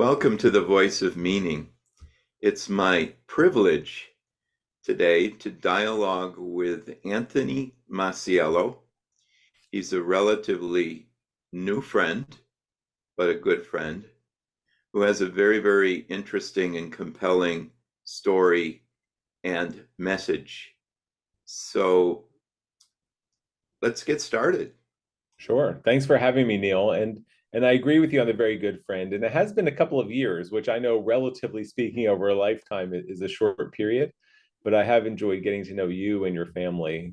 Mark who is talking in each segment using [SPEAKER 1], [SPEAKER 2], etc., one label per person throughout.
[SPEAKER 1] Welcome to the Voice of Meaning. It's my privilege today to dialogue with Anthony Masiello. He's a relatively new friend, but a good friend, who has a very, very interesting and compelling story and message. So let's get started.
[SPEAKER 2] Sure. Thanks for having me, Neil. And I agree with you on the very good friend. And it has been a couple of years, which I know, relatively speaking, over a lifetime is a short period. But I have enjoyed getting to know you and your family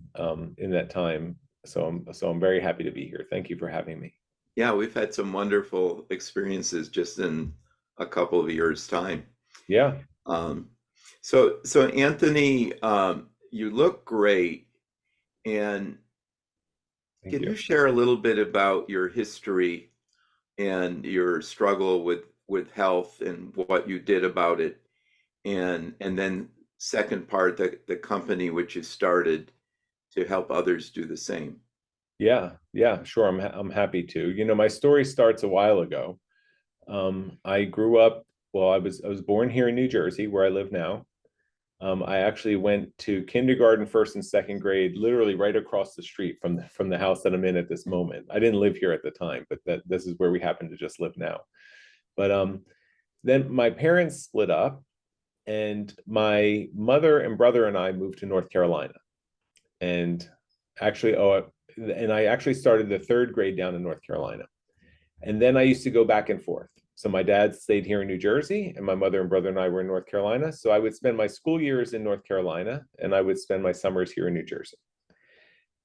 [SPEAKER 2] in that time. So I'm very happy to be here. Thank you for having me.
[SPEAKER 1] Yeah, we've had some wonderful experiences just in a couple of years' time.
[SPEAKER 2] Yeah.
[SPEAKER 1] Um, so Anthony, you look great, and
[SPEAKER 2] Thank
[SPEAKER 1] can you
[SPEAKER 2] you.
[SPEAKER 1] share a little bit about your history and your struggle with health and what you did about it, and then second part, the company which you started to help others do the same.
[SPEAKER 2] Yeah. Sure. I'm happy to. My story starts a while ago. I grew up. Well, I was born here in New Jersey, where I live now. I actually went to kindergarten, first and second grade, literally right across the street from the house that I'm in at this moment. I didn't live here at the time, but this is where we happen to just live now. But then my parents split up, and my mother and brother and I moved to North Carolina. And actually, and I actually started the third grade down in North Carolina. And then I used to go back and forth. So my dad stayed here in New Jersey, and my mother and brother and I were in North Carolina. So I would spend my school years in North Carolina, and I would spend my summers here in New Jersey.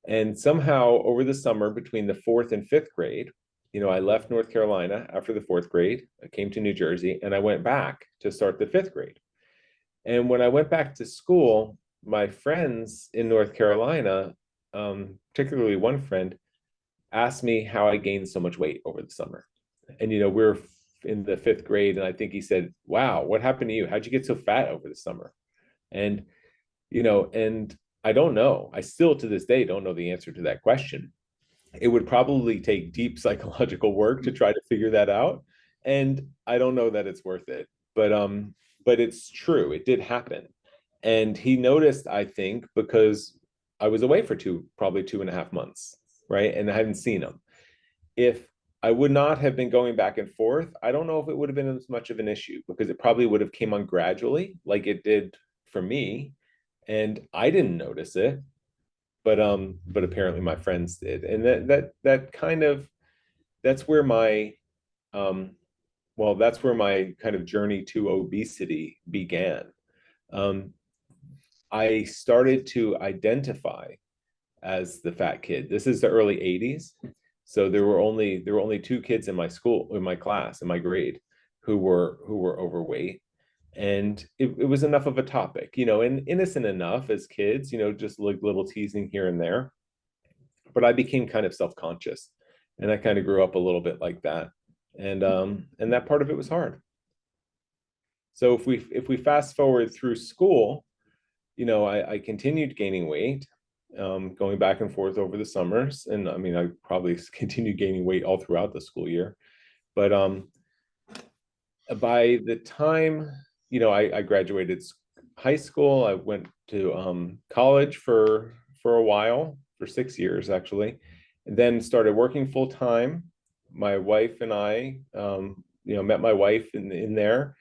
[SPEAKER 2] And somehow over the summer between the fourth and fifth grade, I left North Carolina after the fourth grade. I came to New Jersey, and I went back to start the fifth grade. And when I went back to school, my friends in North Carolina, particularly one friend, asked me how I gained so much weight over the summer. And we're in the fifth grade, and I think he said, "Wow, what happened to you? How'd you get so fat over the summer?" And and I don't know. I still to this day don't know the answer to that question. It would probably take deep psychological work to try to figure that out, and I don't know that it's worth it. But it's true. It did happen, and he noticed, I think, because I was away for probably 2.5 months, right, and I hadn't seen him. If I would not have been going back and forth, I don't know if it would have been as much of an issue, because it probably would have came on gradually, like it did for me, and I didn't notice it, but apparently my friends did, and that kind of that's where my um, that's where my kind of journey to obesity began. Um, I started to identify as the fat kid. This is the early 80s. So there were only two kids in my school, in my class, in my grade, who were overweight. And it was enough of a topic, and innocent enough as kids, just like little teasing here and there. But I became kind of self-conscious, and I kind of grew up a little bit like that. And that part of it was hard. So if we fast forward through school, I continued gaining weight, going back and forth over the summers. And I mean, I probably continued gaining weight all throughout the school year. But by the time, I graduated high school, I went to college for a while, for 6 years actually, and then started working full time. My wife and I, met my wife in there,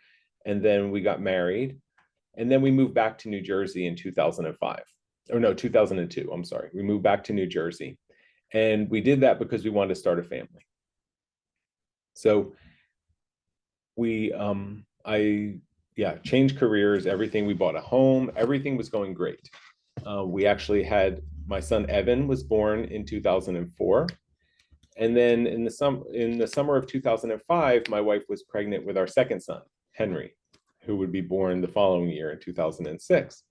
[SPEAKER 2] and then we got married, and then we moved back to New Jersey in 2005. Or no, 2002. I'm sorry. We moved back to New Jersey. And we did that because we wanted to start a family. So I, yeah, changed careers, everything. We bought a home, everything was going great. We actually had my son Evan was born in 2004. And then in the summer of 2005, my wife was pregnant with our second son, Henry, who would be born the following year in 2006.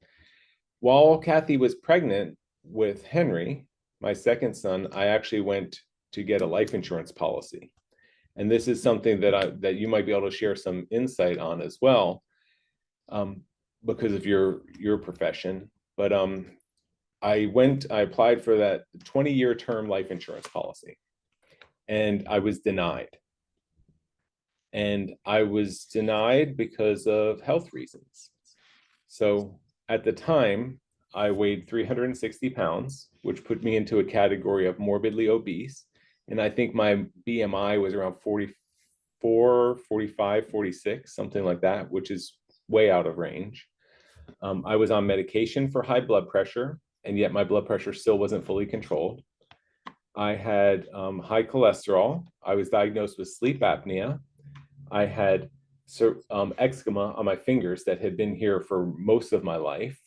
[SPEAKER 2] While Kathy was pregnant with Henry, my second son, I actually went to get a life insurance policy. And this is something that you might be able to share some insight on as well, um, because of your profession. But I applied for that 20-year term life insurance policy, and I was denied. and I was denied because of health reasons. So at the time, I weighed 360 pounds, which put me into a category of morbidly obese. And I think my BMI was around 44, 45, 46, something like that, which is way out of range. I was on medication for high blood pressure, and yet my blood pressure still wasn't fully controlled. I had high cholesterol. I was diagnosed with sleep apnea. I had eczema on my fingers that had been here for most of my life.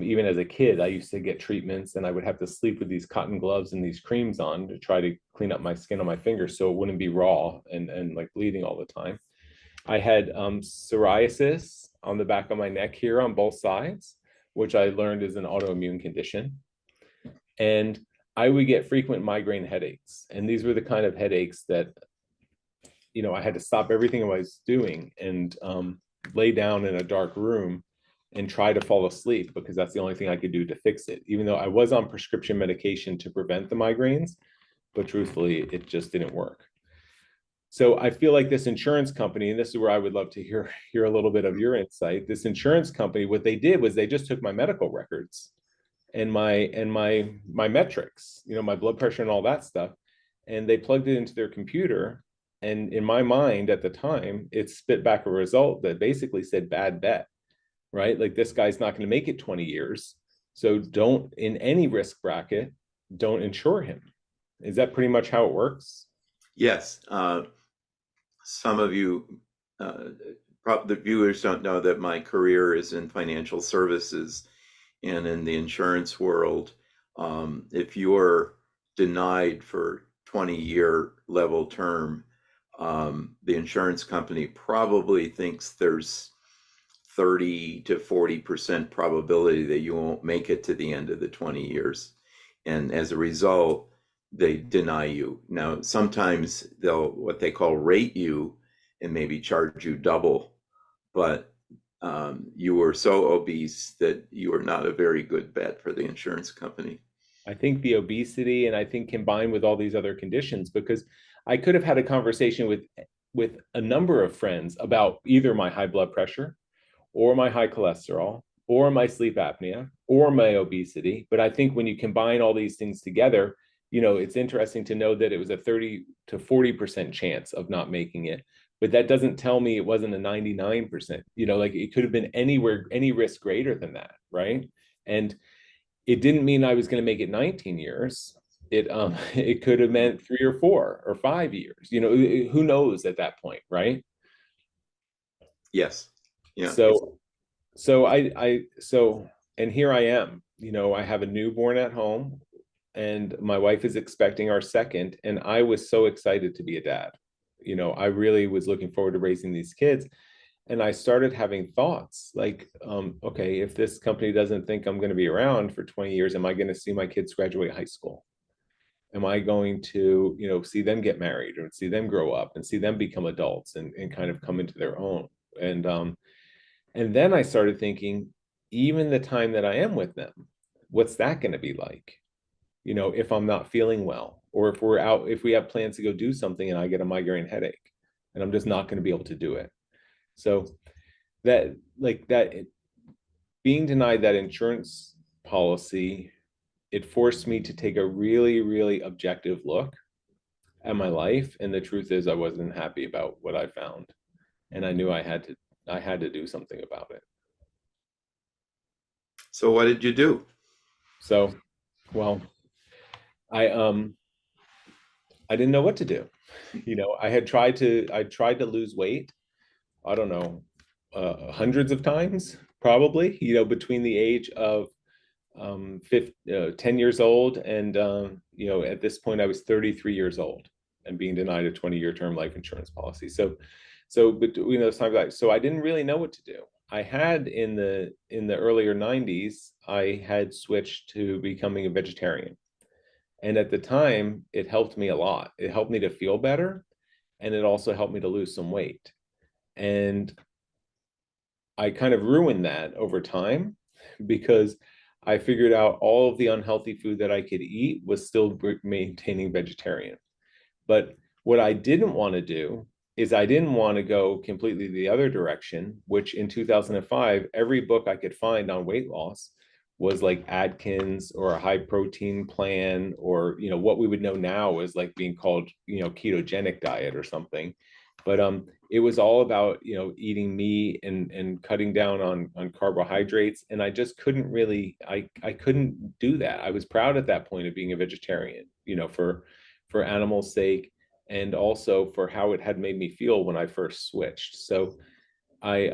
[SPEAKER 2] Even as a kid, I used to get treatments and I would have to sleep with these cotton gloves and these creams on to try to clean up my skin on my fingers so it wouldn't be raw and like bleeding all the time. I had psoriasis on the back of my neck here on both sides, which I learned is an autoimmune condition. And I would get frequent migraine headaches. And these were the kind of headaches that, I had to stop everything I was doing and lay down in a dark room and try to fall asleep because that's the only thing I could do to fix it, even though I was on prescription medication to prevent the migraines, but truthfully, it just didn't work. So I feel like this insurance company, and this is where I would love to hear a little bit of your insight. This insurance company, what they did was they just took my medical records and my metrics, my blood pressure and all that stuff, and they plugged it into their computer. And in my mind at the time, it spit back a result that basically said bad bet, right? Like this guy's not going to make it 20 years. So don't, in any risk bracket, don't insure him. Is that pretty much how it works?
[SPEAKER 1] Yes. Some of you, the viewers don't know that my career is in financial services and in the insurance world. If you're denied for 20-year level term, the insurance company probably thinks there's 30 to 40% probability that you won't make it to the end of the 20 years. And as a result, they deny you. Now, sometimes they'll what they call rate you and maybe charge you double, but you were so obese that you were not a very good bet for the insurance company.
[SPEAKER 2] I think the obesity, and I think combined with all these other conditions, because I could have had a conversation with a number of friends about either my high blood pressure or my high cholesterol or my sleep apnea or my obesity. But I think when you combine all these things together, it's interesting to know that it was a 30 to 40% chance of not making it. But that doesn't tell me it wasn't a 99%, like it could have been anywhere, any risk greater than that, right? And it didn't mean I was going to make it 19 years. It it could have meant 3 or 4 or 5 years. Who knows at that point, right?
[SPEAKER 1] Yes. Yeah.
[SPEAKER 2] So and here I am. I have a newborn at home, and my wife is expecting our second, and I was so excited to be a dad. I really was looking forward to raising these kids. And I started having thoughts like, okay, if this company doesn't think I'm going to be around for 20 years, am I going to see my kids graduate high school? Am I going to, see them get married or see them grow up and see them become adults and kind of come into their own? And then I started thinking, even the time that I am with them, what's that going to be like? If I'm not feeling well, or if we have plans to go do something and I get a migraine headache and I'm just not going to be able to do it. So that being denied that insurance policy, it forced me to take a really, really objective look at my life. And the truth is I wasn't happy about what I found. And I knew I had to do something about it.
[SPEAKER 1] So what did you do?
[SPEAKER 2] So, well, I I didn't know what to do. I tried to lose weight. I don't know, hundreds of times, probably, between the age of 10 years old and, at this point I was 33 years old and being denied a 20-year term life insurance policy. So between those times, so I didn't really know what to do. I had in the earlier 90s, I had switched to becoming a vegetarian. And at the time, it helped me a lot. It helped me to feel better. And it also helped me to lose some weight. And I kind of ruined that over time because I figured out all of the unhealthy food that I could eat was still maintaining vegetarian. But what I didn't want to do is I didn't want to go completely the other direction, which in 2005, every book I could find on weight loss was like Atkins or a high protein plan, or what we would know now is like being called ketogenic diet or something. But it was all about eating meat and cutting down on carbohydrates, and I just couldn't really I couldn't do that. I was proud at that point of being a vegetarian, for animals' sake, and also for how it had made me feel when I first switched. So I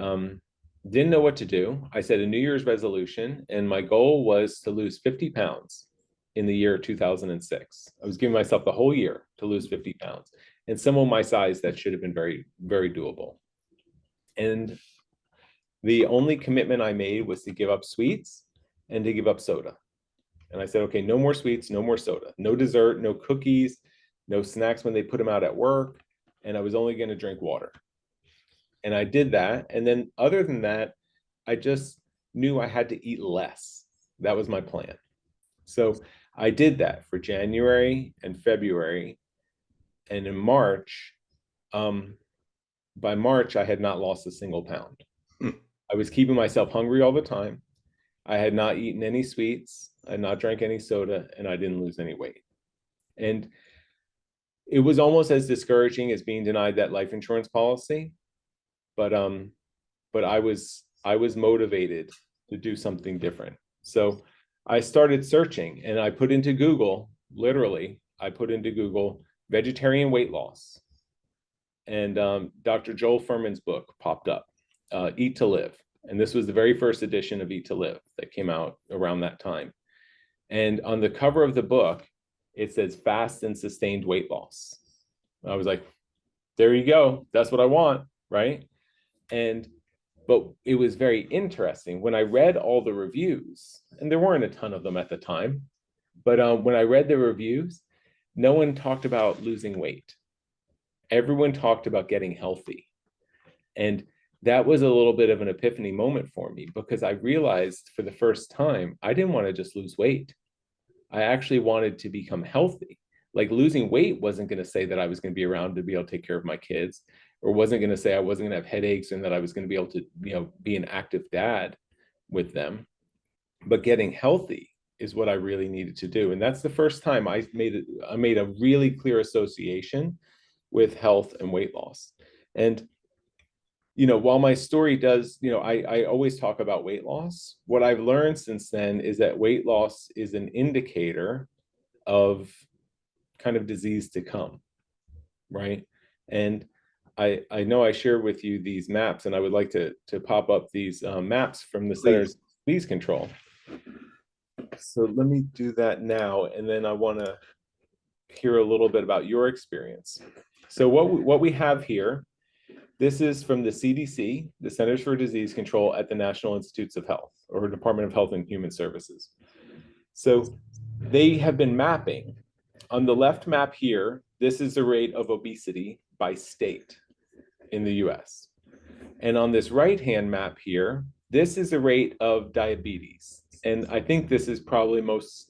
[SPEAKER 2] didn't know what to do. I set a New Year's resolution, and my goal was to lose 50 pounds in the year 2006. I was giving myself the whole year to lose 50 pounds. And someone my size, that should have been very, very doable. And the only commitment I made was to give up sweets and to give up soda. And I said, okay, no more sweets, no more soda, no dessert, no cookies, no snacks when they put them out at work. And I was only going to drink water. And I did that. And then other than that, I just knew I had to eat less. That was my plan. So I did that for January and February. And in March, by March, I had not lost a single pound. I was keeping myself hungry all the time. I had not eaten any sweets. I had not drank any soda, and I didn't lose any weight. And it was almost as discouraging as being denied that life insurance policy. But I was motivated to do something different. So I started searching, and I put into Google, literally, I put into Google vegetarian weight loss. And Dr. Joel Fuhrman's book popped up, Eat to Live. And this was the very first edition of Eat to Live that came out around that time. And on the cover of the book, it says fast and sustained weight loss. I was like, there you go. That's what I want, right? But it was very interesting when I read all the reviews, and there weren't a ton of them at the time, but when I read the reviews, no one talked about losing weight. Everyone talked about getting healthy. And that was a little bit of an epiphany moment for me, because I realized for the first time, I didn't want to just lose weight. I actually wanted to become healthy. Like, losing weight wasn't going to say that I was going to be around to be able to take care of my kids, or wasn't going to say I wasn't going to have headaches and that I was going to be able to, be an active dad with them. But getting healthy is what I really needed to do. And that's the first time I made a really clear association with health and weight loss. And while my story does, I always talk about weight loss, what I've learned since then is that weight loss is an indicator of kind of disease to come, right? And I know I shared with you these maps, and I would like to pop up these maps from the Centers for Disease Control. So let me do that now, and then I want to hear a little bit about your experience. So what we have here, this is from the CDC, the Centers for Disease Control at the National Institutes of Health, or Department of Health and Human Services. So they have been mapping. On the left map here, this is the rate of obesity by state in the US. And on this right-hand map here, this is the rate of diabetes. And I think this is probably most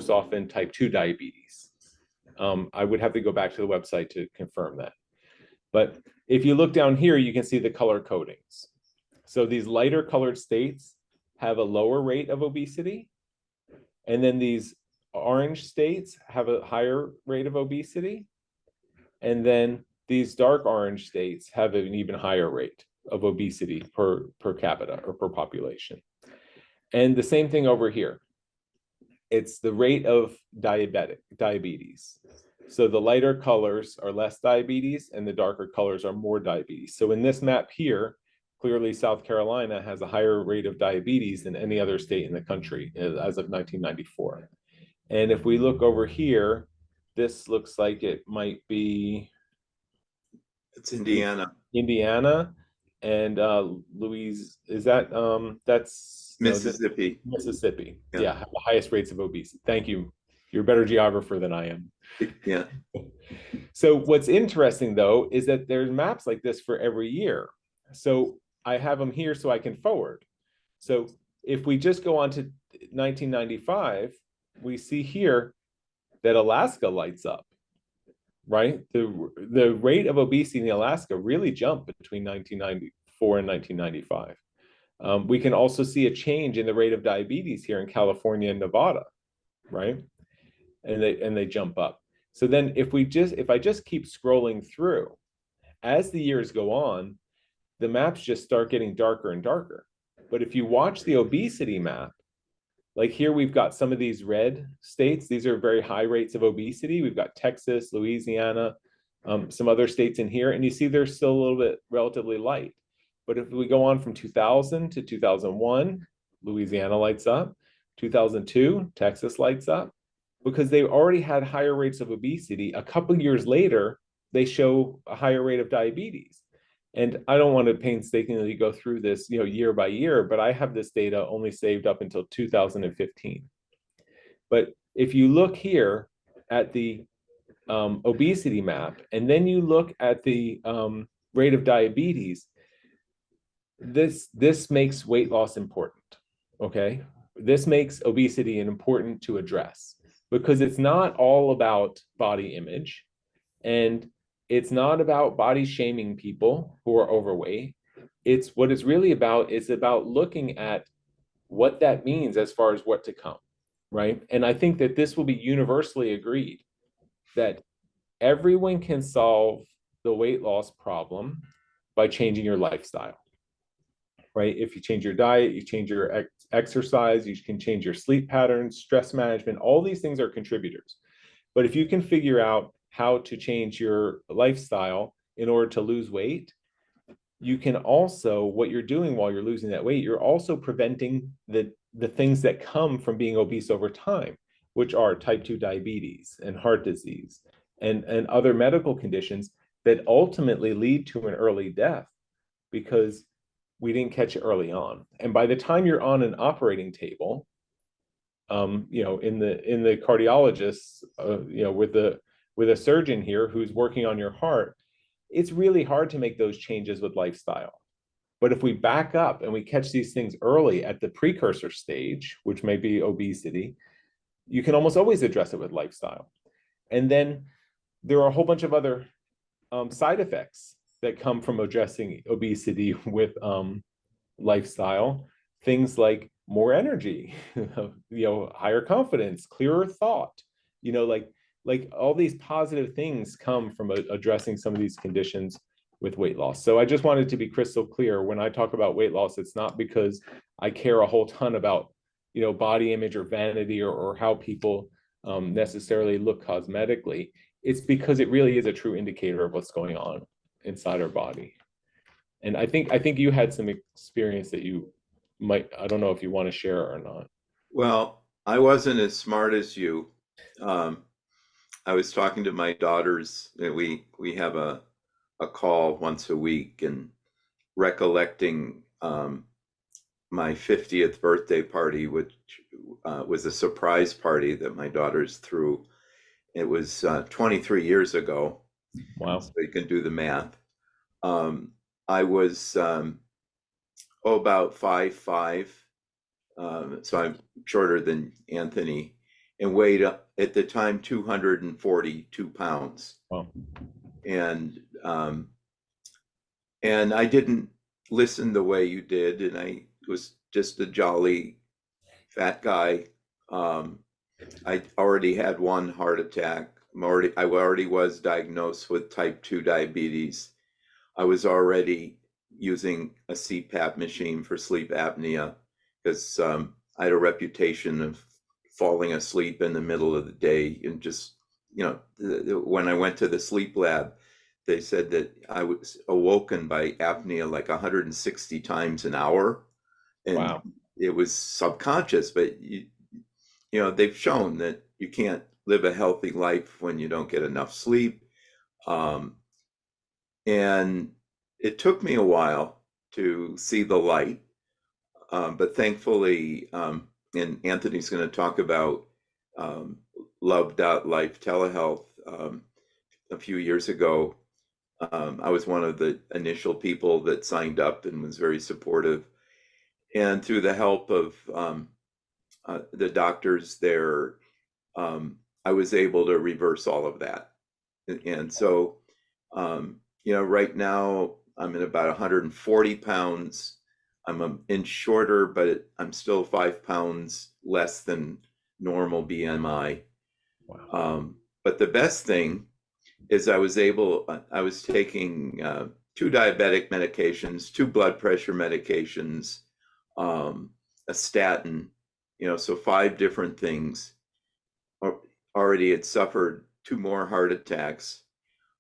[SPEAKER 2] often type 2 diabetes. I would have to go back to the website to confirm that. But if you look down here, you can see the color codings. So these lighter colored states have a lower rate of obesity. And then these orange states have a higher rate of obesity. And then these dark orange states have an even higher rate of obesity per capita or per population. And the same thing over here. It's the rate of diabetes. So the lighter colors are less diabetes, and the darker colors are more diabetes. So in this map here, clearly South Carolina has a higher rate of diabetes than any other state in the country as of 1994. And if we look over here, this looks like it might be...
[SPEAKER 1] It's Indiana.
[SPEAKER 2] Indiana and Louise, is that that's
[SPEAKER 1] Mississippi.
[SPEAKER 2] No, Mississippi. Yeah, have the highest rates of obesity. Thank you. You're a better geographer than I am.
[SPEAKER 1] Yeah.
[SPEAKER 2] So what's interesting though is that there's maps like this for every year. So I have them here so I can forward. So if we just go on to 1995, we see here that Alaska lights up. right? The rate of obesity in Alaska really jumped between 1994 and 1995. We can also see a change in the rate of diabetes here in California and Nevada, right? And they jump up. So then if I just keep scrolling through, as the years go on, the maps just start getting darker and darker. But if you watch the obesity map, like here we've got some of these red states. These are very high rates of obesity. We've got Texas, Louisiana, some other states in here, and you see they're still a little bit relatively light. But if we go on from 2000 to 2001, Louisiana lights up. 2002, Texas lights up, because they already had higher rates of obesity. A couple years later, they show a higher rate of diabetes. And I don't want to painstakingly go through this, year by year, but I have this data only saved up until 2015. But if you look here at the obesity map, and then you look at the rate of diabetes, this makes weight loss important. Okay, this makes obesity important to address, because it's not all about body image, and it's not about body shaming people who are overweight. It's what it's really about. It's about looking at what that means as far as what to come, right? And I think that this will be universally agreed that everyone can solve the weight loss problem by changing your lifestyle, right? If you change your diet, you change your exercise, you can change your sleep patterns, stress management, all these things are contributors. But if you can figure out how to change your lifestyle in order to lose weight, you can also, what you're doing while you're losing that weight, you're also preventing the things that come from being obese over time, which are type 2 diabetes and heart disease and other medical conditions that ultimately lead to an early death because we didn't catch it early on. And by the time you're on an operating table, in the cardiologist, with a surgeon here who's working on your heart, it's really hard to make those changes with lifestyle. But if we back up and we catch these things early at the precursor stage, which may be obesity, you can almost always address it with lifestyle. And then there are a whole bunch of other side effects that come from addressing obesity with lifestyle. Things like more energy, higher confidence, clearer thought, like all these positive things come from addressing some of these conditions with weight loss. So I just wanted to be crystal clear. When I talk about weight loss, it's not because I care a whole ton about, body image or vanity or how people necessarily look cosmetically. It's because it really is a true indicator of what's going on inside our body. And I think you had some experience that you might, I don't know if you want to share or not.
[SPEAKER 1] Well, I wasn't as smart as you. Um, I was talking to my daughters. We have a call once a week, and recollecting my 50th birthday party, which was a surprise party that my daughters threw. It was 23 years ago,
[SPEAKER 2] Wow.
[SPEAKER 1] so you can do the math. I was about 5'5", so I'm shorter than Anthony, and weighed at the time 242 pounds.
[SPEAKER 2] Wow.
[SPEAKER 1] And I didn't listen the way you did, and I was just a jolly fat guy. I already had one heart attack. I already was diagnosed with type 2 diabetes. I was already using a CPAP machine for sleep apnea because I had a reputation of falling asleep in the middle of the day. And just, when I went to the sleep lab, they said that I was awoken by apnea like 160 times an hour. And
[SPEAKER 2] Wow.
[SPEAKER 1] it was subconscious, but they've shown that you can't live a healthy life when you don't get enough sleep. And it took me a while to see the light, but thankfully, and Anthony's going to talk about Love.Life telehealth. A few years ago, I was one of the initial people that signed up and was very supportive. And through the help of the doctors there, I was able to reverse all of that. And so, right now I'm at about 140 pounds. I'm an inch shorter, but I'm still 5 pounds less than normal BMI.
[SPEAKER 2] Wow.
[SPEAKER 1] But the best thing is I was taking two diabetic medications, two blood pressure medications, a statin, so five different things. Already had suffered two more heart attacks.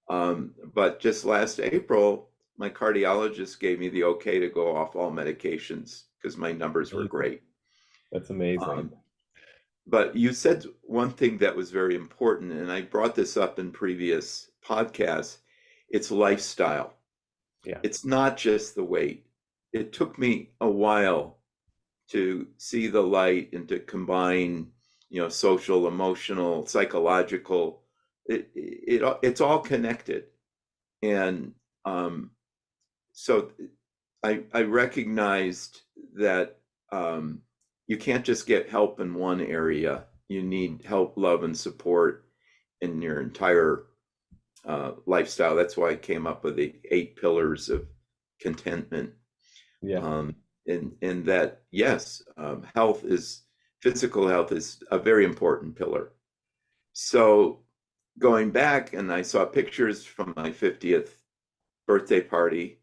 [SPEAKER 1] But just last April, my cardiologist gave me the okay to go off all medications because my numbers were
[SPEAKER 2] Amazing.
[SPEAKER 1] great.
[SPEAKER 2] That's amazing.
[SPEAKER 1] Um, but you said one thing that was very important, and I brought this up in previous podcasts. It's lifestyle.
[SPEAKER 2] Yeah.
[SPEAKER 1] It's not just the weight. It took me a while to see the light and to combine, social, emotional, psychological. It's all connected. And so I recognized that you can't just get help in one area. You need help, love, and support in your entire lifestyle. That's why I came up with the 8 pillars of contentment.
[SPEAKER 2] Yeah.
[SPEAKER 1] And that, yes, physical health is a very important pillar. So going back, and I saw pictures from my 50th birthday party,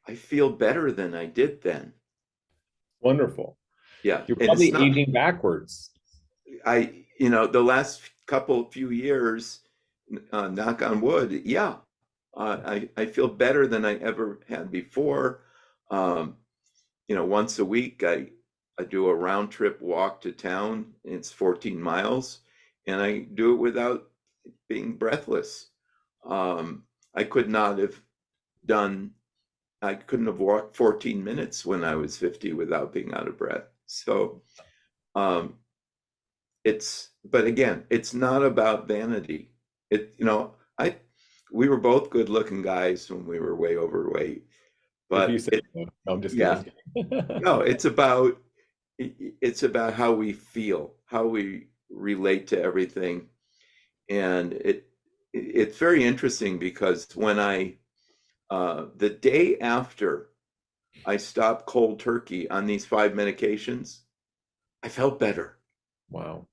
[SPEAKER 1] I feel better than I did then.
[SPEAKER 2] Wonderful.
[SPEAKER 1] Yeah.
[SPEAKER 2] You're
[SPEAKER 1] And it's
[SPEAKER 2] probably
[SPEAKER 1] not,
[SPEAKER 2] aging backwards.
[SPEAKER 1] the last few years, knock on wood, yeah, I feel better than I ever had before. Um, once a week, I do a round trip walk to town. It's 14 miles, and I do it without being breathless. Um, I could not have done, I couldn't have walked 14 minutes when I was 50 without being out of breath. So, um, but again, it's not about vanity. We were both good looking guys when we were way overweight,
[SPEAKER 2] If you
[SPEAKER 1] but
[SPEAKER 2] say so. No, I'm just
[SPEAKER 1] yeah,
[SPEAKER 2] kidding.
[SPEAKER 1] no, it's about how we feel, how we relate to everything. And it's very interesting because the day after I stopped cold turkey on these 5 medications, I felt better.
[SPEAKER 2] Wow.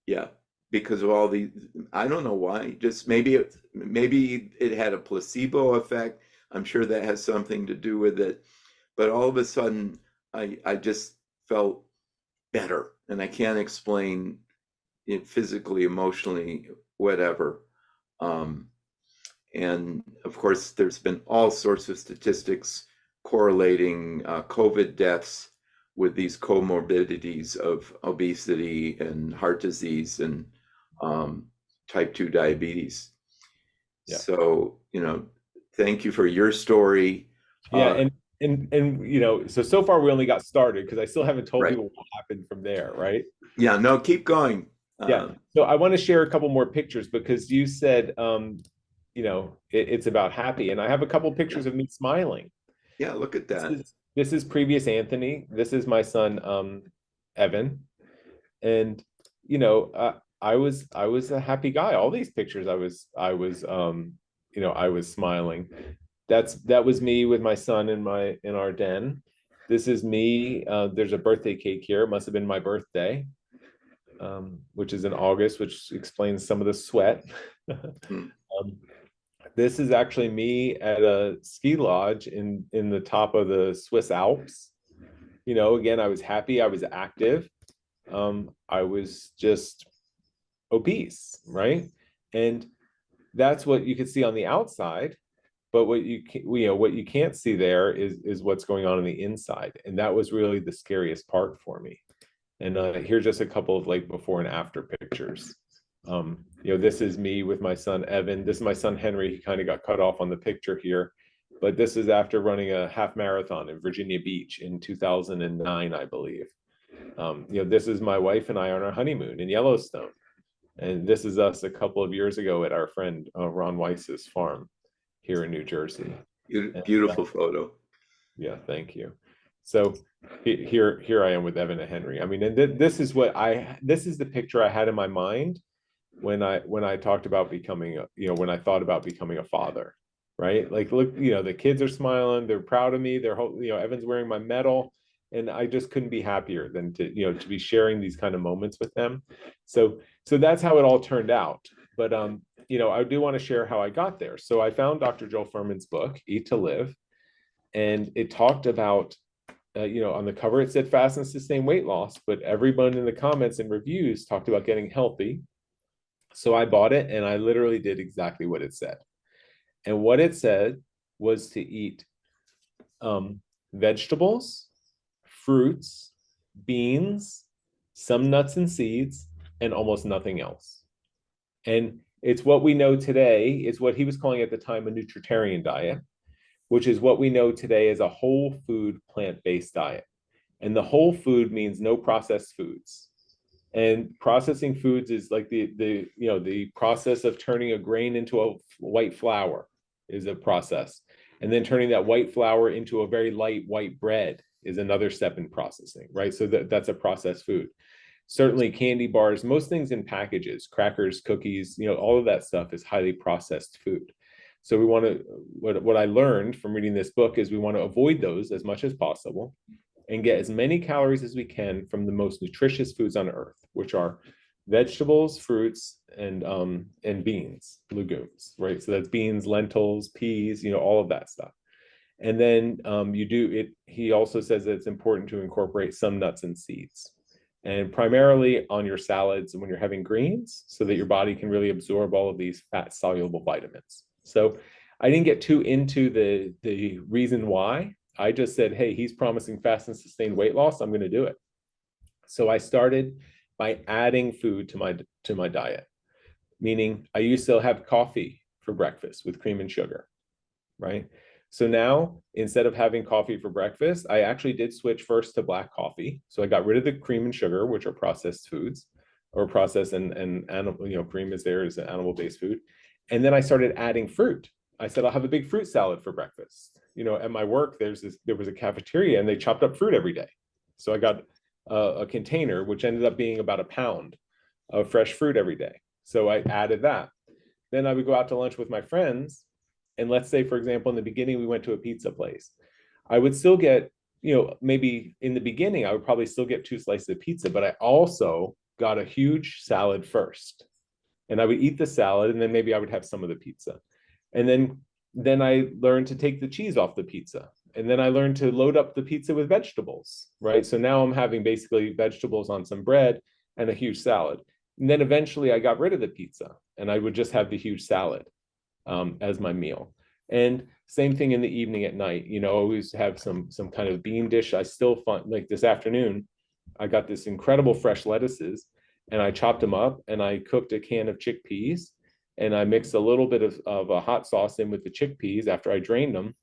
[SPEAKER 1] Yeah, because of all the, I don't know why, just maybe it had a placebo effect. I'm sure that has something to do with it. But all of a sudden, I just felt better, and I can't explain it physically, emotionally, whatever. Um, and of course, there's been all sorts of statistics correlating COVID deaths with these comorbidities of obesity and heart disease and um, type 2 diabetes.
[SPEAKER 2] Yeah.
[SPEAKER 1] So, thank you for your story.
[SPEAKER 2] Yeah.
[SPEAKER 1] Uh,
[SPEAKER 2] And so far we only got started because I still haven't told
[SPEAKER 1] right.
[SPEAKER 2] people what happened from there, right?
[SPEAKER 1] Yeah, no, keep going.
[SPEAKER 2] Yeah. So I want to share a couple more pictures because you said it's about happy. And I have a couple pictures of me smiling.
[SPEAKER 1] Yeah, look at that.
[SPEAKER 2] This is previous Anthony. This is my son Evan. And I was a happy guy. All these pictures I was smiling. That was me with my son in our den. This is me. There's a birthday cake here. It must have been my birthday, which is in August, which explains some of the sweat.
[SPEAKER 1] Hmm.
[SPEAKER 2] This is actually me at a ski lodge in the top of the Swiss Alps. Again, I was happy. I was active. I was just obese, right? And that's what you could see on the outside. But what you can't see there is what's going on the inside, and that was really the scariest part for me. And here's just a couple of like before and after pictures. This is me with my son Evan. This is my son Henry. He kind of got cut off on the picture here, but this is after running a half marathon in Virginia Beach in 2009, I believe. This is my wife and I on our honeymoon in Yellowstone, and this is us a couple of years ago at our friend Ron Weiss's farm here in New Jersey.
[SPEAKER 1] Beautiful photo.
[SPEAKER 2] Yeah, thank you. So here I am with Evan and Henry. I mean, and this is the picture I had in my mind when I talked about becoming when I thought about becoming a father, right? Like, look, the kids are smiling, they're proud of me, Evan's wearing my medal, and I just couldn't be happier than to be sharing these kind of moments with them. So that's how it all turned out. But I do want to share how I got there. So I found Dr. Joel Fuhrman's book, Eat to Live, and it talked about on the cover it said fast and sustain weight loss, but everyone in the comments and reviews talked about getting healthy. So I bought it and I literally did exactly what it said. And what it said was to eat vegetables, fruits, beans, some nuts and seeds, and almost nothing else. And it's what we know today, is what he was calling at the time a nutritarian diet, which is what we know today as a whole food plant-based diet. And the whole food means no processed foods. And processing foods is like the process of turning a grain into a white flour is a process. And then turning that white flour into a very light white bread is another step in processing, right? So that's a processed food. Certainly candy bars, most things in packages, crackers, cookies, all of that stuff is highly processed food. So we want to, what I learned from reading this book is we want to avoid those as much as possible and get as many calories as we can from the most nutritious foods on earth, which are vegetables, fruits, and beans, legumes, right? So that's beans, lentils, peas, all of that stuff. And then he also says that it's important to incorporate some nuts and seeds, and primarily on your salads when you're having greens, so that your body can really absorb all of these fat soluble vitamins. So I didn't get too into the reason why. I just said, hey, he's promising fast and sustained weight loss, I'm going to do it. So I started by adding food to my diet, meaning I used to have coffee for breakfast with cream and sugar, right? So now, instead of having coffee for breakfast, I actually did switch first to black coffee. So I got rid of the cream and sugar, which are processed foods, or processed and animal, cream is there as an animal-based food. And then I started adding fruit. I said, I'll have a big fruit salad for breakfast. At my work, there was a cafeteria and they chopped up fruit every day. So I got a container, which ended up being about a pound of fresh fruit every day. So I added that. Then I would go out to lunch with my friends. And let's say, for example, in the beginning, we went to a pizza place. I would still get, maybe in the beginning, I would probably still get 2 slices of pizza, but I also got a huge salad first. And I would eat the salad, and then maybe I would have some of the pizza. And then I learned to take the cheese off the pizza. And then I learned to load up the pizza with vegetables, right? So now I'm having basically vegetables on some bread and a huge salad. And then eventually I got rid of the pizza and I would just have the huge salad as my meal. And same thing in the evening at night, always have some kind of bean dish. I still find, like this afternoon, I got this incredible fresh lettuces and I chopped them up and I cooked a can of chickpeas and I mixed a little bit of a hot sauce in with the chickpeas after I drained them.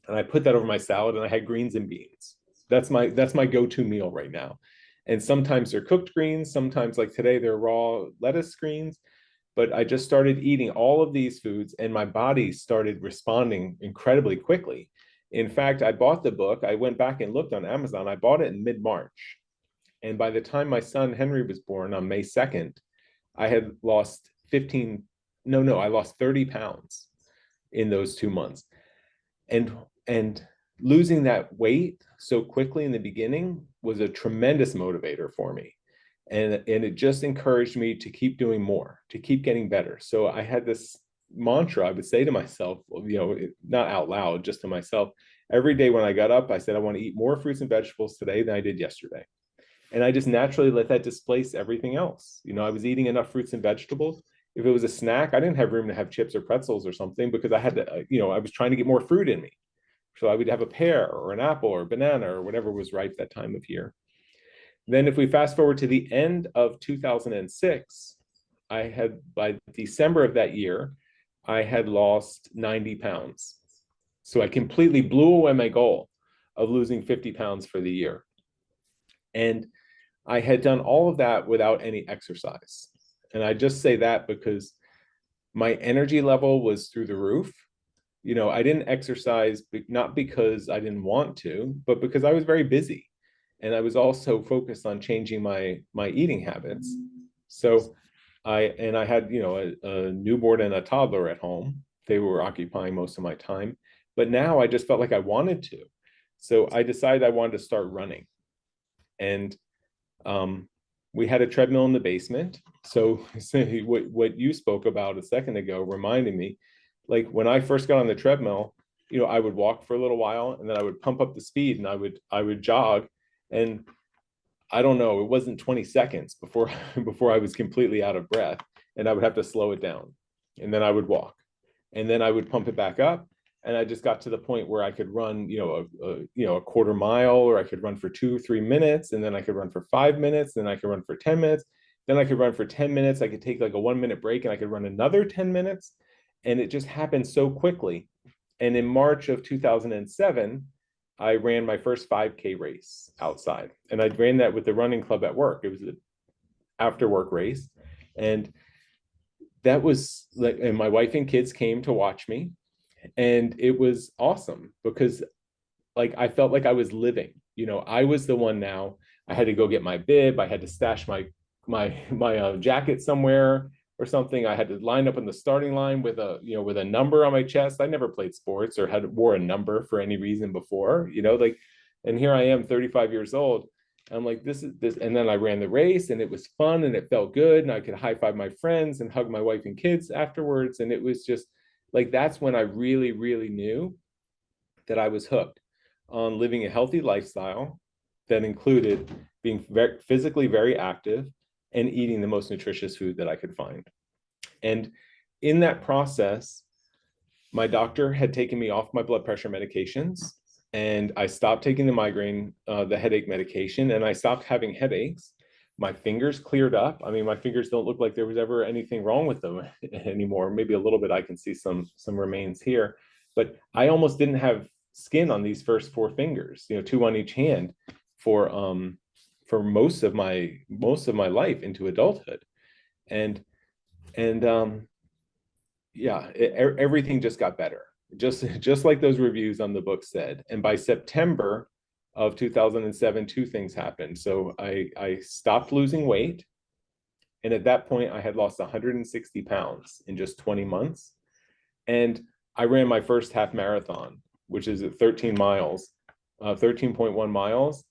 [SPEAKER 2] And I put that over my salad and I had greens and beans. That's my go-to meal right now. And sometimes they're cooked greens, sometimes like today they're raw lettuce greens. But I just started eating all of these foods and my body started responding incredibly quickly. In fact, I bought the book. I went back and looked on Amazon. I bought it in mid-March. And by the time my son Henry was born on May 2nd, I had lost I lost 30 pounds in those 2 months. And losing that weight so quickly in the beginning was a tremendous motivator for me. And it just encouraged me to keep doing more, to keep getting better. So I had this mantra I would say to myself, not out loud, just to myself. Every day when I got up, I said, I want to eat more fruits and vegetables today than I did yesterday. And I just naturally let that displace everything else. I was eating enough fruits and vegetables. If it was a snack, I didn't have room to have chips or pretzels or something because I had to, I was trying to get more fruit in me. So I would have a pear or an apple or a banana or whatever was ripe that time of year. Then if we fast forward to the end of 2006, by December of that year, I had lost 90 pounds. So I completely blew away my goal of losing 50 pounds for the year. And I had done all of that without any exercise. And I just say that because my energy level was through the roof. I didn't exercise, not because I didn't want to, but because I was very busy. And I was also focused on changing my eating habits. So I had, a newborn and a toddler at home. They were occupying most of my time, but now I just felt like I wanted to. So I decided I wanted to start running. And we had a treadmill in the basement. So, what you spoke about a second ago reminded me, like when I first got on the treadmill, I would walk for a little while and then I would pump up the speed and I would jog. And I don't know, it wasn't 20 seconds before before I was completely out of breath and I would have to slow it down. And then I would walk. And then I would pump it back up. And I just got to the point where I could run, a quarter mile, or I could run for 2 or 3 minutes, and then I could run for 5 minutes, then I could run for 10 minutes, then I could run for 10 minutes. I could take like a 1 minute break and I could run another 10 minutes. And it just happened so quickly. And in March of 2007, I ran my first 5K race outside. And I ran that with the running club at work. It was an after work race. And that was like, and my wife and kids came to watch me. And it was awesome because like I felt like I was living. I was the one now. I had to go get my bib. I had to stash my jacket somewhere or something. I had to line up in the starting line with a number on my chest. I never played sports or had wore a number for any reason before. Like, and here I am, 35 years old. I'm like, this is this, and then I ran the race, and it was fun, and it felt good, and I could high five my friends and hug my wife and kids afterwards, and it was just like that's when I really, really knew that I was hooked on living a healthy lifestyle that included being physically very active and eating the most nutritious food that I could find. And in that process, my doctor had taken me off my blood pressure medications, and I stopped taking the headache medication, and I stopped having headaches. My fingers cleared up. I mean, my fingers don't look like there was ever anything wrong with them anymore. Maybe a little bit. I can see some remains here, but I almost didn't have skin on these first four fingers. Two on each hand for most of my life into adulthood, and yeah, everything just got better, just like those reviews on the book said. And by September of 2007, two things happened. So I stopped losing weight, and at that point I had lost 160 pounds in just 20 months. And I ran my first half marathon, which is at 13 miles, 13.1 miles,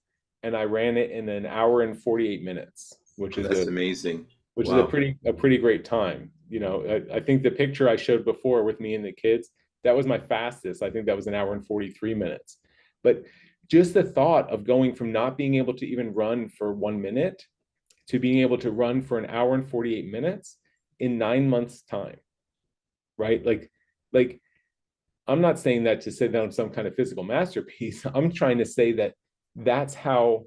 [SPEAKER 2] and I ran it in an hour and 48 minutes, which is
[SPEAKER 1] That's amazing.
[SPEAKER 2] which is a
[SPEAKER 1] Wow.
[SPEAKER 2] pretty great time. I think the picture I showed before with me and the kids, that was my fastest. I think that was an hour and 43 minutes. But just the thought of going from not being able to even run for 1 minute to being able to run for an hour and 48 minutes in 9 months' time, right? Like I'm not saying that to say that I'm some kind of physical masterpiece. I'm trying to say that that's how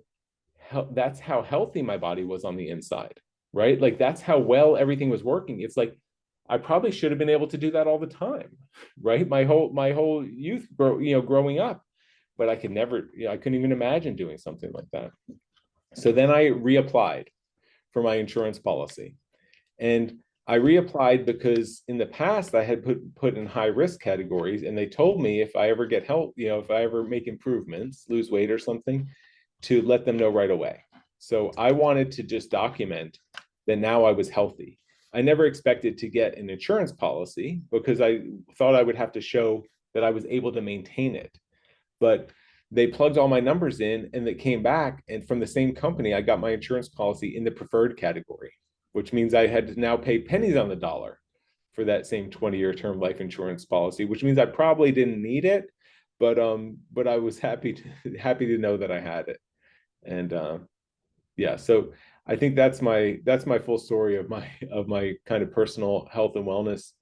[SPEAKER 2] that's how healthy my body was on the inside, right? Like that's how well everything was working. It's like I probably should have been able to do that all the time, right? My whole youth, growing up, but I could never, I couldn't even imagine doing something like that. So then I reapplied for my insurance policy, and I reapplied because in the past I had put in high risk categories, and they told me if I ever get help, if I ever make improvements, lose weight or something, to let them know right away. So I wanted to just document that now I was healthy. I never expected to get an insurance policy because I thought I would have to show that I was able to maintain it. But they plugged all my numbers in and it came back. And from the same company, I got my insurance policy in the preferred category, which means I had to now pay pennies on the dollar for that same 20-year term life insurance policy, which means I probably didn't need it, but I was happy to know that I had it. And yeah, so I think that's my full story of my kind of personal health and wellness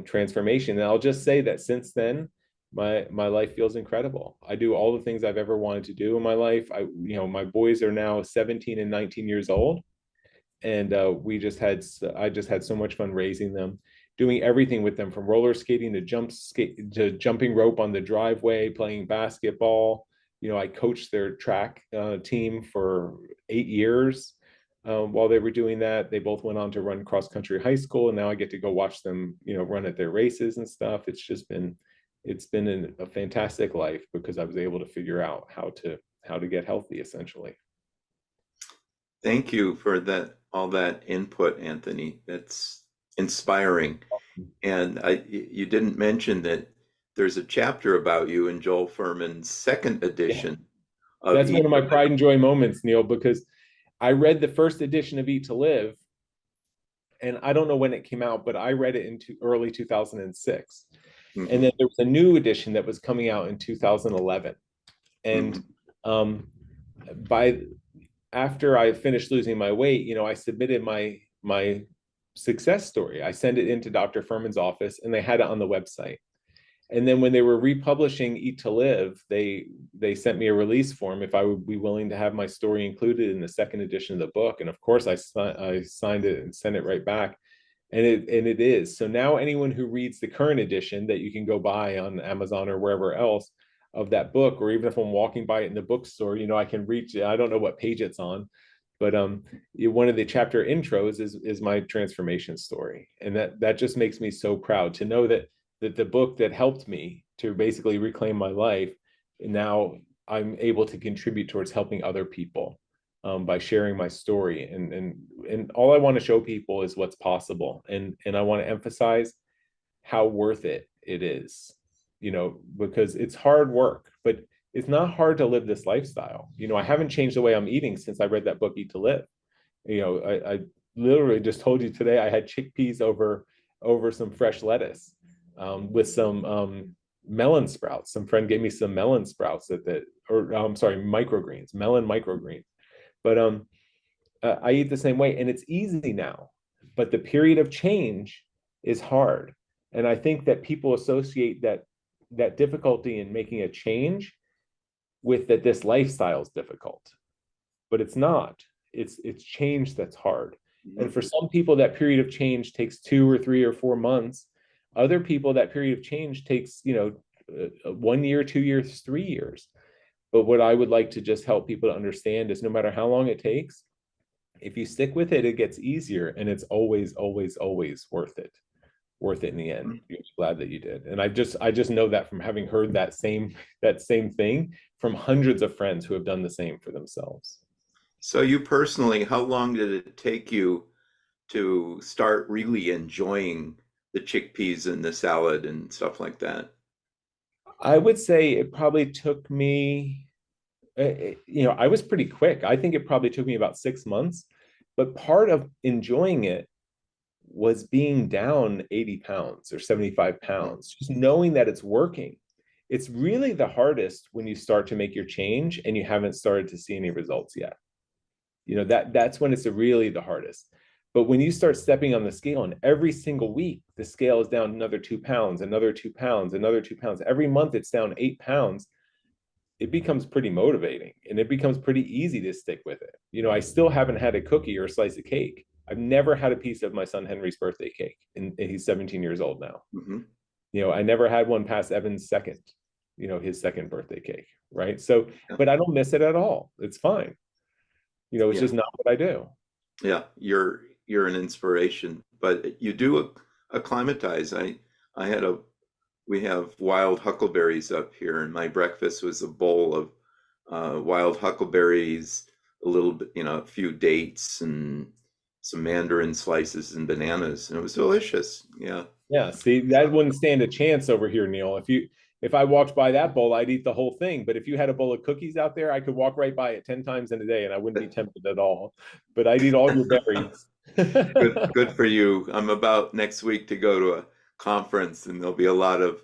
[SPEAKER 2] transformation. And I'll just say that since then, my life feels incredible. I do all the things I've ever wanted to do in my life. My boys are now 17 and 19 years old, and I just had so much fun raising them, doing everything with them from roller skating to jumping rope on the driveway, playing basketball. I coached their track team for 8 years. While they were doing that, they both went on to run cross country high school, and now I get to go watch them, run at their races and stuff. It's been a fantastic life because I was able to figure out how to get healthy, essentially.
[SPEAKER 1] Thank you for that all that input, Anthony. That's inspiring. And you didn't mention that there's a chapter about you in Joel Furman's second
[SPEAKER 2] Yeah,
[SPEAKER 1] edition of
[SPEAKER 2] that's one
[SPEAKER 1] Eat
[SPEAKER 2] of
[SPEAKER 1] to
[SPEAKER 2] my
[SPEAKER 1] Live.
[SPEAKER 2] pride and joy moments, Neil, because I read the first edition of Eat to Live, and I don't know when it came out, but I read it in early 2006. And
[SPEAKER 1] Mm-hmm,
[SPEAKER 2] then there was a new edition that was coming out in 2011.
[SPEAKER 1] mm-hmm,
[SPEAKER 2] And by after I finished losing my weight, I submitted my success story. I sent it into Dr. Furman's office, and they had it on the website. And then when they were republishing Eat to Live, they sent me a release form if I would be willing to have my story included in the second edition of the book. And of course, I signed it and sent it right back. And it is. So now anyone who reads the current edition that you can go buy on Amazon or wherever else of that book, or even if I'm walking by it in the bookstore, I can reach it. I don't know what page it's on, but one of the chapter intros is my transformation story. And that just makes me so proud to know that the book that helped me to basically reclaim my life, and now I'm able to contribute towards helping other people by sharing my story. And all I want to show people is what's possible. And I want to emphasize how worth it is, because it's hard work, but it's not hard to live this lifestyle. I haven't changed the way I'm eating since I read that book, Eat to Live. I literally just told you today I had chickpeas over some fresh lettuce with some melon sprouts. Some friend gave me some melon sprouts or I'm sorry, microgreens, melon microgreens. But I eat the same way, and it's easy now. But the period of change is hard, and I think that people associate that difficulty in making a change with that this lifestyle is difficult, but it's not. It's change that's hard.
[SPEAKER 1] mm-hmm.
[SPEAKER 2] And for some people, that period of change takes 2 or 3 or 4 months. Other people, that period of change takes 1 year, 2 years, 3 years. But what I would like to just help people to understand is no matter how long it takes, if you stick with it, it gets easier, and it's always, always, always worth it in the end. You're glad that you did. And I just know that from having heard that same thing from hundreds of friends who have done the same for themselves.
[SPEAKER 1] So you personally, how long did it take you to start really enjoying the chickpeas and the salad and stuff like that?
[SPEAKER 2] I would say it probably took me, I was pretty quick. I think it probably took me about 6 months, but part of enjoying it was being down 80 pounds or 75 pounds, just knowing that it's working. It's really the hardest when you start to make your change and you haven't started to see any results yet. That's when it's really the hardest. But when you start stepping on the scale, and every single week the scale is down another 2 pounds, another 2 pounds, another 2 pounds, every month it's down 8 pounds, it becomes pretty motivating, and it becomes pretty easy to stick with it. I still haven't had a cookie or a slice of cake. I've never had a piece of my son Henry's birthday cake, and he's 17 years old now.
[SPEAKER 1] Mm-hmm.
[SPEAKER 2] I never had one past Evan's second, his second birthday cake, right? So,
[SPEAKER 1] Yeah.
[SPEAKER 2] but I don't miss it at all. It's fine. It's
[SPEAKER 1] Yeah.
[SPEAKER 2] just not what I do.
[SPEAKER 1] Yeah, you're an inspiration, but you do acclimatize. We have wild huckleberries up here, and my breakfast was a bowl of wild huckleberries, a little bit, a few dates and some mandarin slices and bananas, and it was delicious. Yeah.
[SPEAKER 2] Yeah, see, that wouldn't stand a chance over here, Neil. If I walked by that bowl, I'd eat the whole thing. But if you had a bowl of cookies out there, I could walk right by it 10 times in a day and I wouldn't be tempted at all. But I'd eat all your berries.
[SPEAKER 1] Good for you. I'm about next week to go to a conference, and there'll be a lot of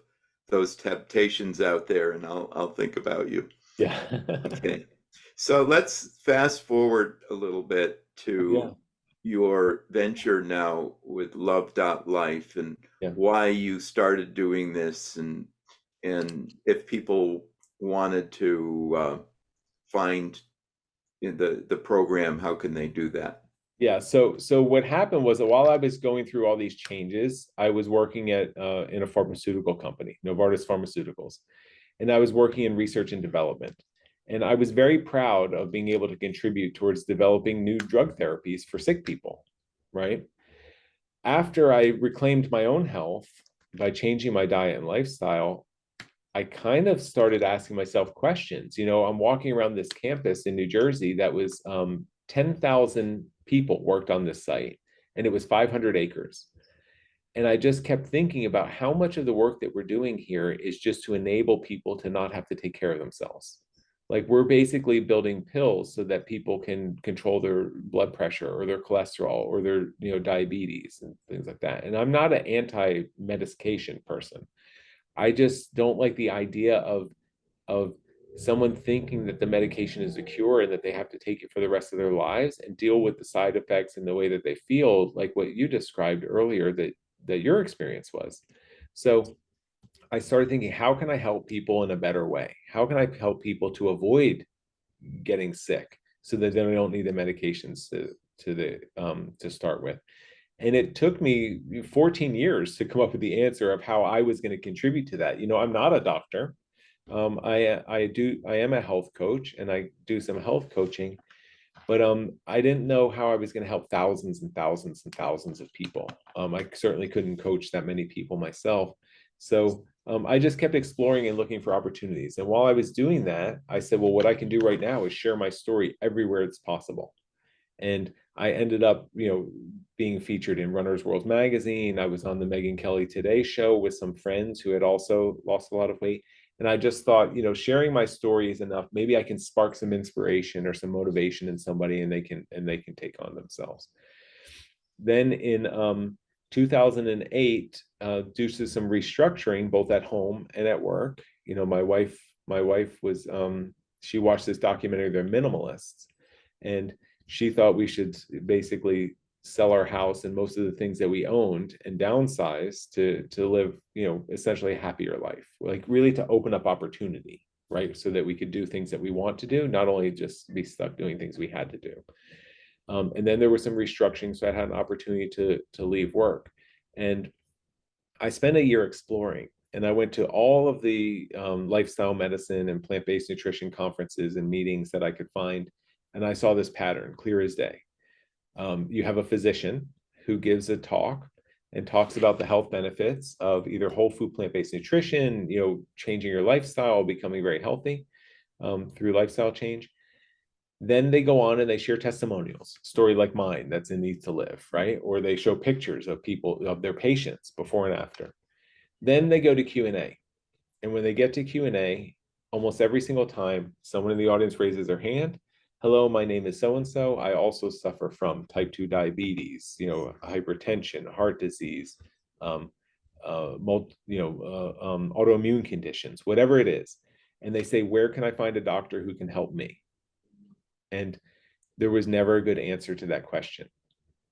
[SPEAKER 1] those temptations out there, and I'll think about you.
[SPEAKER 2] Yeah.
[SPEAKER 1] Okay. So let's fast forward a little bit
[SPEAKER 2] Yeah.
[SPEAKER 1] to your venture now with Love.life and
[SPEAKER 2] Yeah.
[SPEAKER 1] why you started doing this, and if people wanted to find the program, how can they do that?
[SPEAKER 2] Yeah. So what happened was that while I was going through all these changes, I was working in a pharmaceutical company, Novartis Pharmaceuticals, and I was working in research and development. And I was very proud of being able to contribute towards developing new drug therapies for sick people, right? After I reclaimed my own health by changing my diet and lifestyle, I kind of started asking myself questions. I'm walking around this campus in New Jersey that was 10,000 people worked on this site, and it was 500 acres. And I just kept thinking about how much of the work that we're doing here is just to enable people to not have to take care of themselves. Like, we're basically building pills so that people can control their blood pressure or their cholesterol or their, diabetes and things like that. And I'm not an anti-medication person. I just don't like the idea of someone thinking that the medication is a cure and that they have to take it for the rest of their lives and deal with the side effects and the way that they feel, like what you described earlier that your experience was. So I started thinking, how can I help people in a better way? How can I help people to avoid getting sick so that they don't need the medications to start with? And it took me 14 years to come up with the answer of how I was going to contribute to that. I'm not a doctor. I am a health coach, and I do some health coaching, but I didn't know how I was going to help thousands and thousands and thousands of people. I certainly couldn't coach that many people myself. So I just kept exploring and looking for opportunities. And while I was doing that, I said, well, what I can do right now is share my story everywhere it's possible. And I ended up, being featured in Runner's World magazine. I was on the Megyn Kelly Today show with some friends who had also lost a lot of weight. And I just thought, sharing my story is enough. Maybe I can spark some inspiration or some motivation in somebody, and they can take on themselves. Then in 2008, due to some restructuring, both at home and at work, my wife was, she watched this documentary, They're Minimalists, and she thought we should basically sell our house and most of the things that we owned and downsize to live, essentially a happier life, like really to open up opportunity, right? So that we could do things that we want to do, not only just be stuck doing things we had to do. And then there was some restructuring, so I had an opportunity to leave work. And I spent a year exploring, and I went to all of the lifestyle medicine and plant-based nutrition conferences and meetings that I could find. And I saw this pattern clear as day. You have a physician who gives a talk and talks about the health benefits of either whole food plant-based nutrition, changing your lifestyle, becoming very healthy through lifestyle change. Then they go on and they share testimonials, story like mine that's in Need to Live, right? Or they show pictures of people, of their patients before and after. Then they go to Q&A. And when they get to Q&A, almost every single time, someone in the audience raises their hand. Hello, my name is so-and-so. I also suffer from type 2 diabetes, hypertension, heart disease, autoimmune conditions, whatever it is. And they say, where can I find a doctor who can help me? And there was never a good answer to that question.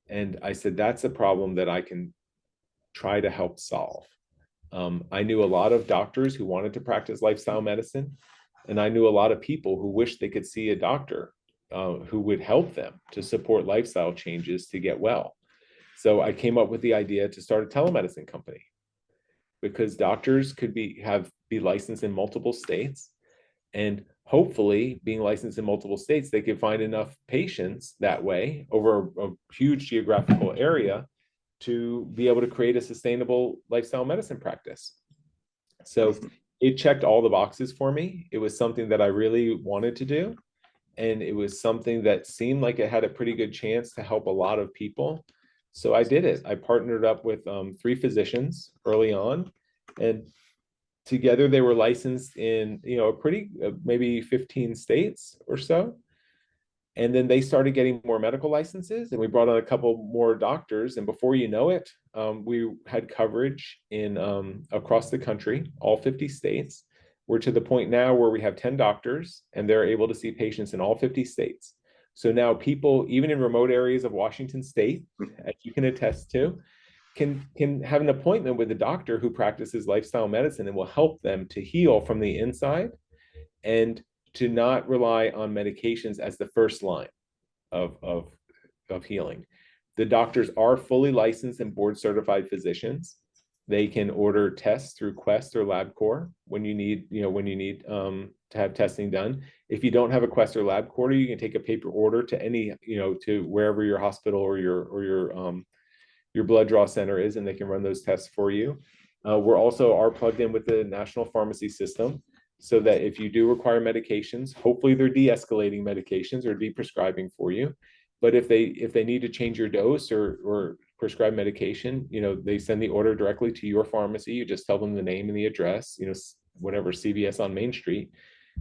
[SPEAKER 2] And I said, that's a problem that I can try to help solve. I knew a lot of doctors who wanted to practice lifestyle medicine, and I knew a lot of people who wished they could see a doctor who would help them to support lifestyle changes to get well. So I came up with the idea to start a telemedicine company, because doctors could be licensed in multiple states, and hopefully being licensed in multiple states, they could find enough patients that way over a huge geographical area to be able to create a sustainable lifestyle medicine practice. So it checked all the boxes for me. It was something that I really wanted to do. And it was something that seemed like it had a pretty good chance to help a lot of people. So I did it. I partnered up with 3 physicians early on, and together they were licensed in, maybe 15 states or so. And then they started getting more medical licenses, and we brought on a couple more doctors. And before you know it, we had coverage in across the country, all 50 states. We're to the point now where we have 10 doctors, and they're able to see patients in all 50 states. So now people, even in remote areas of Washington state, as you can attest to, can have an appointment with a doctor who practices lifestyle medicine and will help them to heal from the inside, and to not rely on medications as the first line of healing. The doctors are fully licensed and board certified physicians. They can order tests through Quest or LabCorp when you need to have testing done. If you don't have a Quest or LabCorp order, you can take a paper order to any, to wherever your hospital or your blood draw center is, and they can run those tests for you. We're also plugged in with the National Pharmacy System, so that if you do require medications, hopefully they're de-escalating medications or de-prescribing for you. But if they need to change your dose or prescribe medication, they send the order directly to your pharmacy. You just tell them the name and the address, whatever, CVS on Main Street.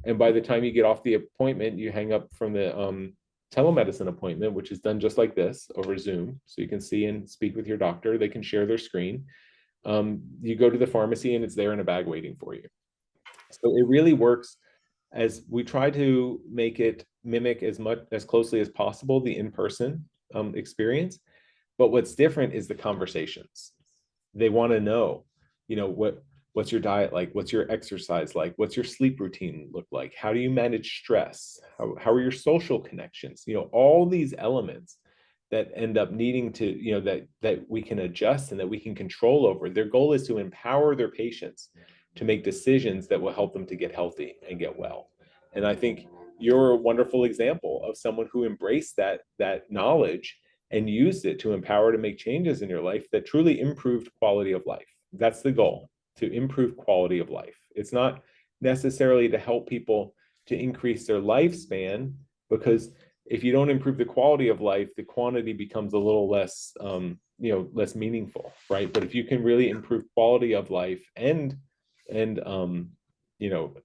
[SPEAKER 2] And by the time you get off the appointment, you hang up from the telemedicine appointment, which is done just like this over Zoom. So you can see and speak with your doctor. They can share their screen. You go to the pharmacy and it's there in a bag waiting for you. So it really works, as we try to make it mimic as closely as possible the in-person experience. But what's different is the conversations. They want to know, what's your diet like? What's your exercise like? What's your sleep routine look like? How do you manage stress? How are your social connections? All these elements that end up needing to, that we can adjust and that we can control over. Their goal is to empower their patients to make decisions that will help them to get healthy and get well. And I think you're a wonderful example of someone who embraced that knowledge and used it to empower to make changes in your life that truly improved quality of life. That's the goal, to improve quality of life. It's not necessarily to help people to increase their lifespan, because if you don't improve the quality of life, the quantity becomes a little less, less meaningful, right? But if you can really improve quality of life and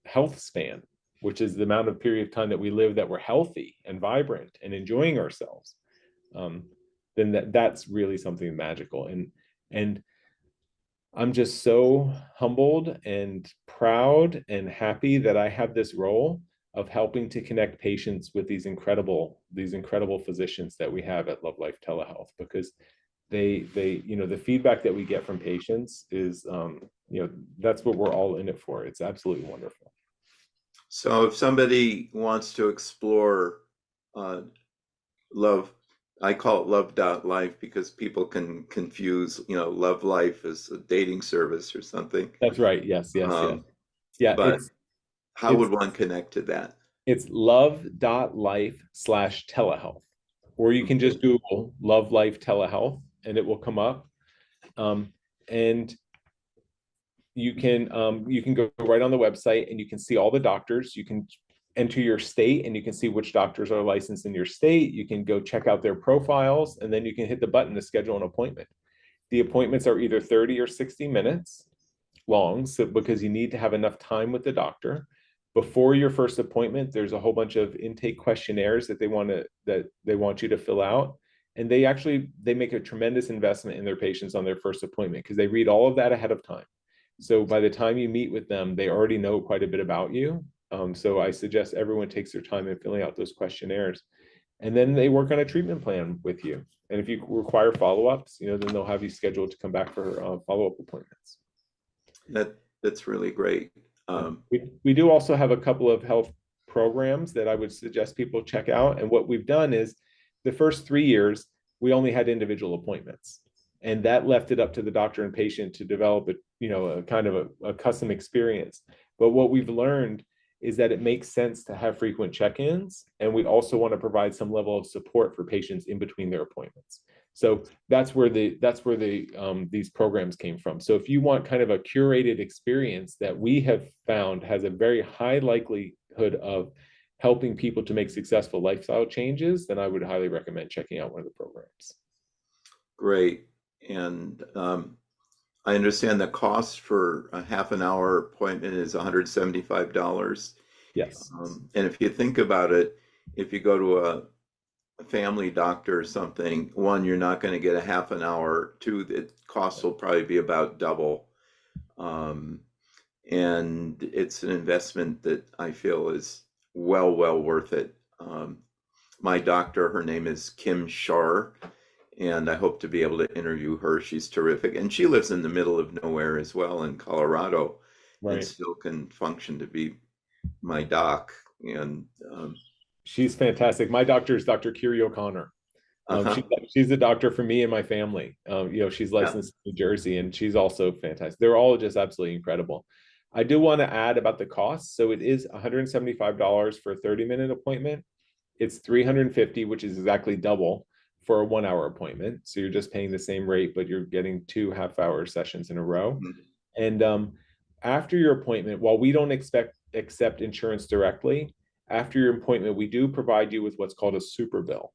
[SPEAKER 2] health span, which is the amount of period of time that we live that we're healthy and vibrant and enjoying ourselves, then that's really something magical. And I'm just so humbled and proud and happy that I have this role of helping to connect patients with these incredible physicians that we have at Love Life Telehealth, because they the feedback that we get from patients is that's what we're all in it for. It's absolutely wonderful.
[SPEAKER 1] So if somebody wants to explore love, I call it love.life because people can confuse, love life as a dating service or something.
[SPEAKER 2] That's right. Yes. Yeah,
[SPEAKER 1] But how
[SPEAKER 2] it's
[SPEAKER 1] would one connect to that?
[SPEAKER 2] it's love.life/telehealth, or you can
[SPEAKER 1] Okay.
[SPEAKER 2] just Google Love Life Telehealth and it will come up. And you can go right on the website and you can see all the doctors. You can enter your state and you can see which doctors are licensed in your state. You can go check out their profiles, and then you can hit the button to schedule an appointment. The appointments are either 30 or 60 minutes long, so because you need to have enough time with the doctor. Before your first appointment, there's a whole bunch of intake questionnaires that they want you to fill out. And they make a tremendous investment in their patients on their first appointment, because they read all of that ahead of time. So by the time you meet with them, they already know quite a bit about you. So I suggest everyone takes their time in filling out those questionnaires, and then they work on a treatment plan with you. And if you require follow-ups, then they'll have you scheduled to come back for follow-up appointments.
[SPEAKER 1] That's really great.
[SPEAKER 2] We do also have a couple of health programs that I would suggest people check out. And what we've done is, the first 3 years, we only had individual appointments. And that left it up to the doctor and patient to develop a kind of a custom experience. But what we've learned is that it makes sense to have frequent check-ins, and we also want to provide some level of support for patients in between their appointments. So that's where these programs came from. So if you want kind of a curated experience that we have found has a very high likelihood of helping people to make successful lifestyle changes, then I would highly recommend checking out one of the programs.
[SPEAKER 1] Great. And I understand the cost for a half an hour appointment is $175.
[SPEAKER 2] Yes.
[SPEAKER 1] And if you think about it, if you go to a family doctor or something, one, you're not going to get a half an hour. Two, the cost will probably be about double. And it's an investment that I feel is well worth it. My doctor, her name is Kim Shar, and I hope to be able to interview her. She's terrific. And she lives in the middle of nowhere as well in Colorado,
[SPEAKER 2] Right.
[SPEAKER 1] and still can function to be my doc. And
[SPEAKER 2] she's fantastic. My doctor is Dr. Kiri O'Connor. She's the doctor for me and my family. She's licensed in New Jersey, and she's also fantastic. They're all just absolutely incredible. I do want to add about the cost. So it is $175 for a 30-minute appointment. It's $350, which is exactly double for a 1-hour appointment. So you're just paying the same rate, but you're getting 2 half-hour sessions in a row. Mm-hmm. And after your appointment, while we don't accept insurance directly, after your appointment, we do provide you with what's called a super bill.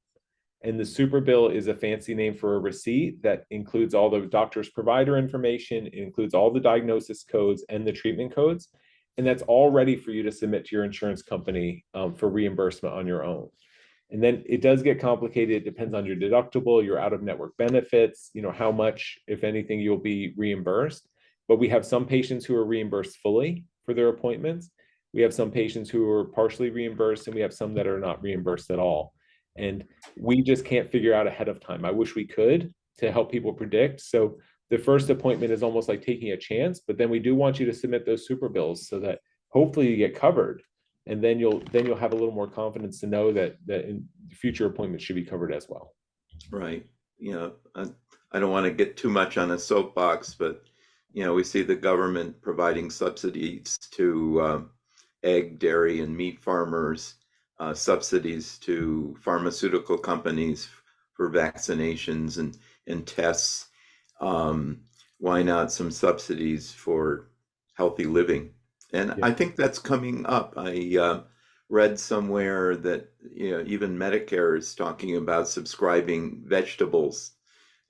[SPEAKER 2] And the super bill is a fancy name for a receipt that includes all the doctor's provider information, it includes all the diagnosis codes and the treatment codes. And that's all ready for you to submit to your insurance company for reimbursement on your own. And then it does get complicated. It depends on your deductible, your out of network benefits, how much, if anything, you'll be reimbursed. But we have some patients who are reimbursed fully for their appointments. We have some patients who are partially reimbursed, and we have some that are not reimbursed at all. And we just can't figure out ahead of time. I wish we could to help people predict. So the first appointment is almost like taking a chance, but then we do want you to submit those super bills so that hopefully you get covered, and then you'll have a little more confidence to know that in future appointments should be covered as well.
[SPEAKER 1] Right. I don't want to get too much on a soapbox, but we see the government providing subsidies to egg, dairy, and meat farmers, subsidies to pharmaceutical companies for vaccinations and tests. Why not some subsidies for healthy living? And
[SPEAKER 2] Yeah.
[SPEAKER 1] I think that's coming up. I read somewhere that even Medicare is talking about subscribing vegetables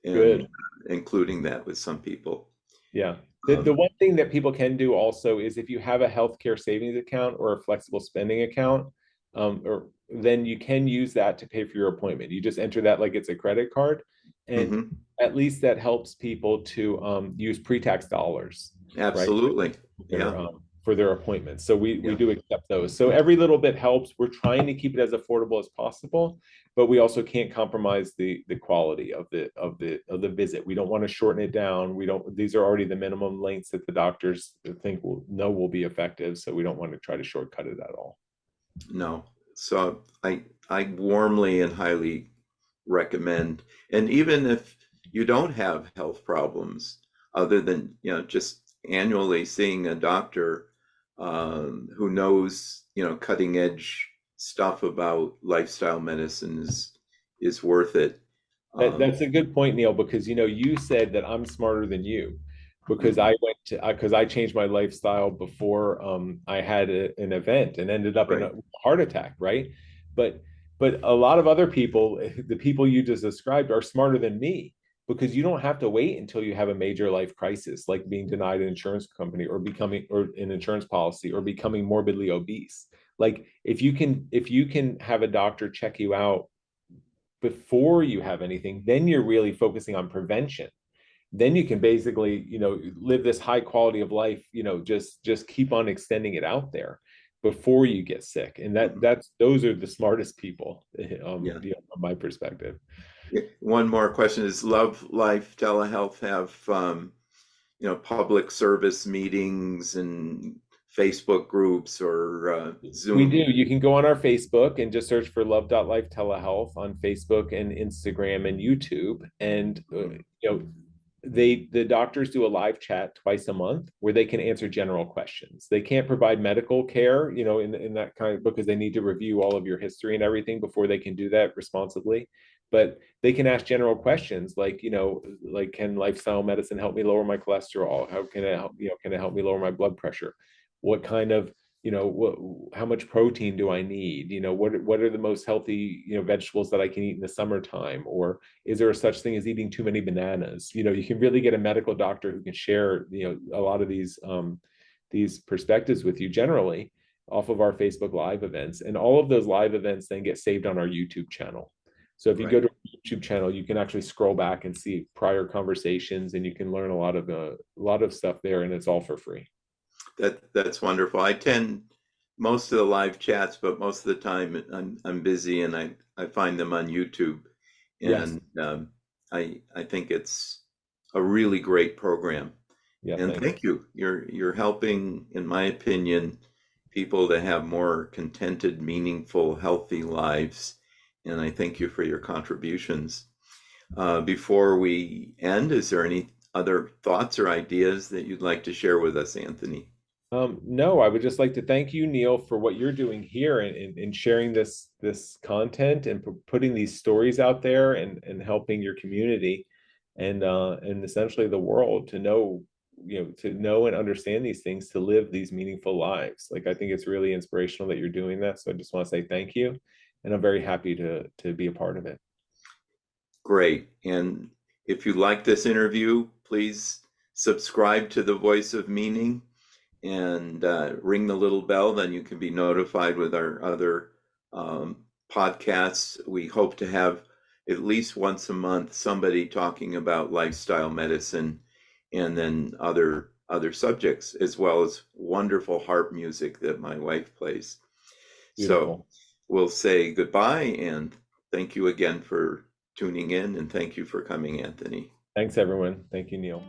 [SPEAKER 1] and
[SPEAKER 2] Good.
[SPEAKER 1] including that with some people.
[SPEAKER 2] Yeah. The
[SPEAKER 1] Um,
[SPEAKER 2] one thing that people can do also is if you have a healthcare savings account or a flexible spending account, or then you can use that to pay for your appointment. You just enter that like it's a credit card, and
[SPEAKER 1] mhm.
[SPEAKER 2] at least that helps people to use pre-tax dollars, right?
[SPEAKER 1] Absolutely. Yeah.
[SPEAKER 2] For their appointments. So we
[SPEAKER 1] Yeah.
[SPEAKER 2] do accept those. So every little bit helps. We're trying to keep it as affordable as possible, but we also can't compromise the quality of the visit. We don't want to shorten it down. We don't. These are already the minimum lengths that the doctors think will be effective. So we don't want to try to shortcut it at all.
[SPEAKER 1] No. So I warmly and highly recommend, and even if you don't have health problems, other than just annually seeing a doctor who knows cutting edge stuff about lifestyle medicine is worth it.
[SPEAKER 2] That's a good point, Neil, because you said that I'm smarter than you because
[SPEAKER 1] Mhm.
[SPEAKER 2] I went to because I changed my lifestyle before I had an event and ended up in
[SPEAKER 1] Right.
[SPEAKER 2] a heart attack, right? But a lot of other people, the people you just described, are smarter than me because you don't have to wait until you have a major life crisis, like being denied an insurance company or becoming or an insurance policy or becoming morbidly obese. Like if you can have a doctor check you out before you have anything, then you're really focusing on prevention. Then you can basically, live this high quality of life, just keep on extending it out there before you get sick. And
[SPEAKER 1] Mhm.
[SPEAKER 2] that's those are the smartest people,
[SPEAKER 1] Yeah.
[SPEAKER 2] from my perspective.
[SPEAKER 1] One more question is Love Life Telehealth have public service meetings and Facebook groups or
[SPEAKER 2] We do.
[SPEAKER 1] Zoom?
[SPEAKER 2] You can go on our Facebook and just search for love.life telehealth on Facebook and Instagram and YouTube. And
[SPEAKER 1] Mhm.
[SPEAKER 2] the doctors do a live chat twice a month where they can answer general questions. They can't provide medical care, in that kind of because they need to review all of your history and everything before they can do that responsibly. But they can ask general questions like, like can lifestyle medicine help me lower my cholesterol? How can it help, can it help me lower my blood pressure? What kind of how much protein do I need? What are the most healthy, vegetables that I can eat in the summertime? Or is there a such thing as eating too many bananas? You can really get a medical doctor who can share, a lot of these perspectives with you generally off of our Facebook Live events. And all of those live events then get saved on our YouTube channel. So if you go
[SPEAKER 1] Right.
[SPEAKER 2] to our YouTube channel, you can actually scroll back and see prior conversations, and you can learn a lot of stuff there, and it's all for free.
[SPEAKER 1] That's wonderful. I attend most of the live chats, but most of the time I'm busy and I find them on YouTube.
[SPEAKER 2] Yes.
[SPEAKER 1] And I think it's a really great program.
[SPEAKER 2] Yeah.
[SPEAKER 1] And
[SPEAKER 2] Thanks.
[SPEAKER 1] thank you. You're helping, in my opinion, people to have more contented, meaningful, healthy lives. And I thank you for your contributions. Before we end, is there any other thoughts or ideas that you'd like to share with us, Anthony?
[SPEAKER 2] No, I would just like to thank you, Neil, for what you're doing here and sharing this content and putting these stories out there and helping your community and essentially the world to know, to know and understand these things, to live these meaningful lives. Like I think it's really inspirational that you're doing that. So I just want to say thank you, and I'm very happy to be a part of it.
[SPEAKER 1] Great. And if you like this interview, please subscribe to the Voice of Meaning and ring the little bell. Then you can be notified with our other podcasts. We hope to have at least once a month somebody talking about lifestyle medicine and then other subjects, as well as wonderful harp music that my wife plays. So
[SPEAKER 2] Beautiful.
[SPEAKER 1] we'll say goodbye and thank you again for tuning in, and thank you for coming, Anthony.
[SPEAKER 2] Thanks, everyone. Thank you, Neil.